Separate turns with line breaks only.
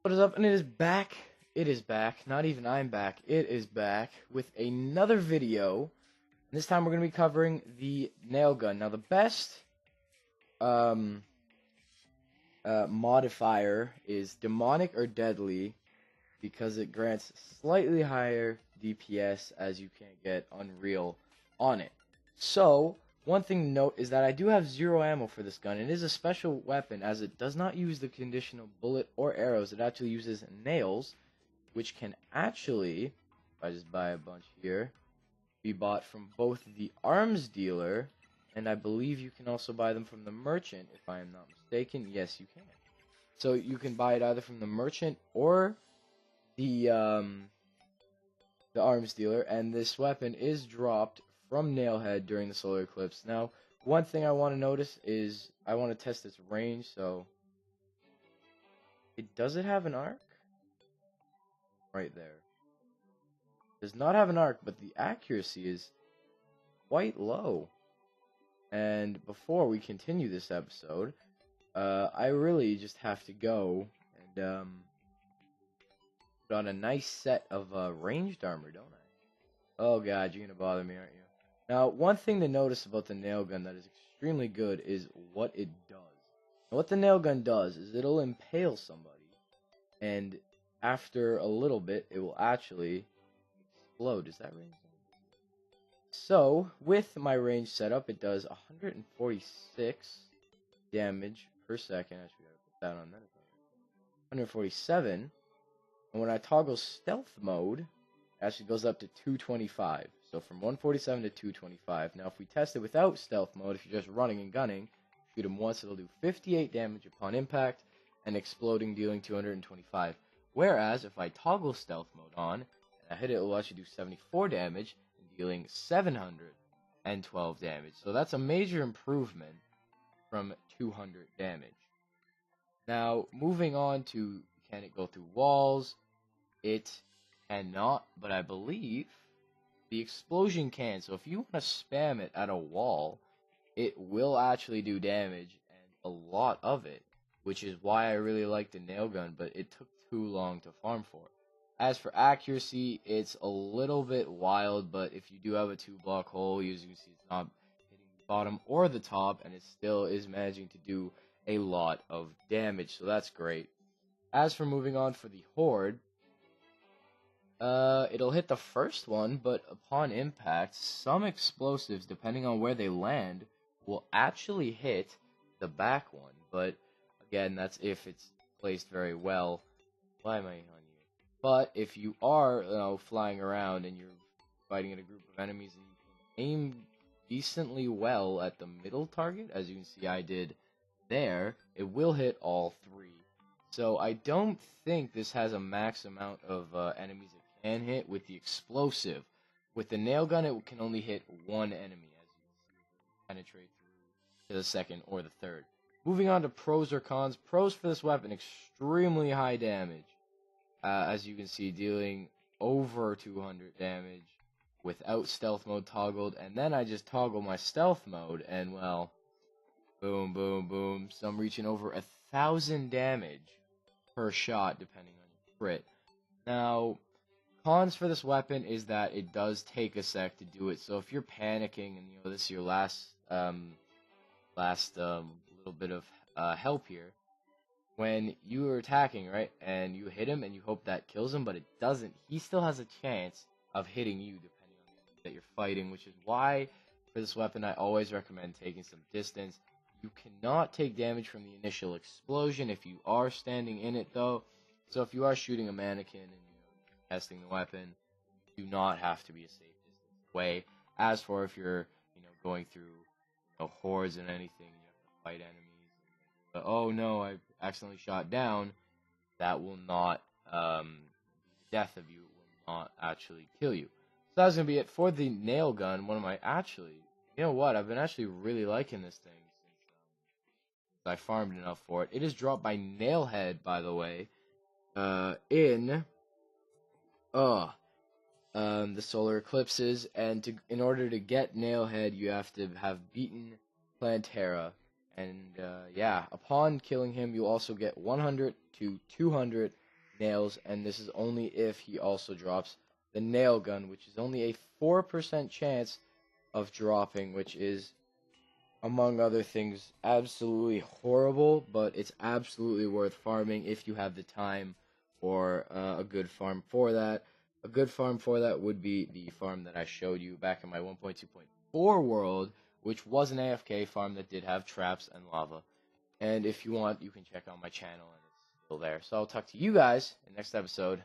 What is up? And it is back. It is back. Not even I'm back. It is back with another video. This time we're going to be covering the nail gun. Now the best modifier is demonic or deadly because it grants slightly higher DPS as you can't get unreal on it. So one thing to note is that I do have 0 ammo for this gun. It is a special weapon as it does not use the conditional bullet or arrows. It actually uses nails, which can actually, if I just buy a bunch here, be bought from both the arms dealer, and I believe you can also buy them from the merchant, if I am not mistaken. Yes, you can. So you can buy it either from the merchant or the arms dealer, and this weapon is dropped from Nailhead during the solar eclipse. Now, one thing I want to notice is I want to test its range, so does it have an arc? Right there. Does not have an arc, but the accuracy is quite low. And before we continue this episode, I really just have to go and put on a nice set of ranged armor, don't I? Oh god, you're gonna bother me, aren't you? Now, one thing to notice about the nail gun that is extremely good is what it does. Now, what the nail gun does is it'll impale somebody, and after a little bit, it will actually explode. Is that range? So, with my range setup, it does 146 damage per second. Actually, gotta put that on that. 147. And when I toggle stealth mode, it actually goes up to 225. So from 147 to 225. Now, if we test it without stealth mode, if you're just running and gunning, shoot him once, it'll do 58 damage upon impact, and exploding, dealing 225. Whereas, if I toggle stealth mode on, and I hit it, it will actually do 74 damage, and dealing 712 damage. So that's a major improvement from 200 damage. Now, moving on to, can it go through walls? It cannot, but I believe the explosion can. So if you want to spam it at a wall, it will actually do damage, and a lot of it, which is why I really like the nail gun, but it took too long to farm for. As for accuracy, it's a little bit wild, but if you do have a 2-block hole, as you can see, it's not hitting the bottom or the top, and it still is managing to do a lot of damage, so that's great. As for moving on for the horde, it'll hit the first one, but upon impact, some explosives, depending on where they land, will actually hit the back one. But again, that's if it's placed very well. Why am I on you? But if you are, flying around and you're fighting in a group of enemies and you can aim decently well at the middle target, as you can see I did there, it will hit all three. So I don't think this has a max amount of enemies it can hit with the explosive. With the nail gun, it can only hit one enemy, as you can see, penetrate through to the second or the third. Moving on to pros or cons. Pros for this weapon, extremely high damage. As you can see, dealing over 200 damage without stealth mode toggled. And then I just toggle my stealth mode, and well, boom, boom, boom. So I'm reaching over 1,000 damage per shot, depending on your crit. Now, cons for this weapon is that it does take a sec to do it. So if you're panicking and this is your last little bit of help here, when you are attacking, right, and you hit him and you hope that kills him, but it doesn't, he still has a chance of hitting you depending on that you're fighting, which is why for this weapon I always recommend taking some distance. You cannot take damage from the initial explosion if you are standing in it, though. So if you are shooting a mannequin and testing the weapon, you do not have to be a safe distance away. As for if you're going through hordes and anything, you have to fight enemies. But oh no, I accidentally shot down. That will not death of you. It will not actually kill you. So that's gonna be it for the nail gun. One of my you know what? I've been actually really liking this thing. I farmed enough for it. It is dropped by Nailhead, by the way, in the solar eclipses, and in order to get Nailhead, you have to have beaten Terraria, and yeah, upon killing him, you also get 100 to 200 nails, and this is only if he also drops the nail gun, which is only a 4% chance of dropping, which is, among other things, absolutely horrible, but it's absolutely worth farming if you have the time or a good farm for that. A good farm for that would be the farm that I showed you back in my 1.2.4 world, which was an AFK farm that did have traps and lava. And if you want, you can check out my channel, and it's still there. So I'll talk to you guys in the next episode.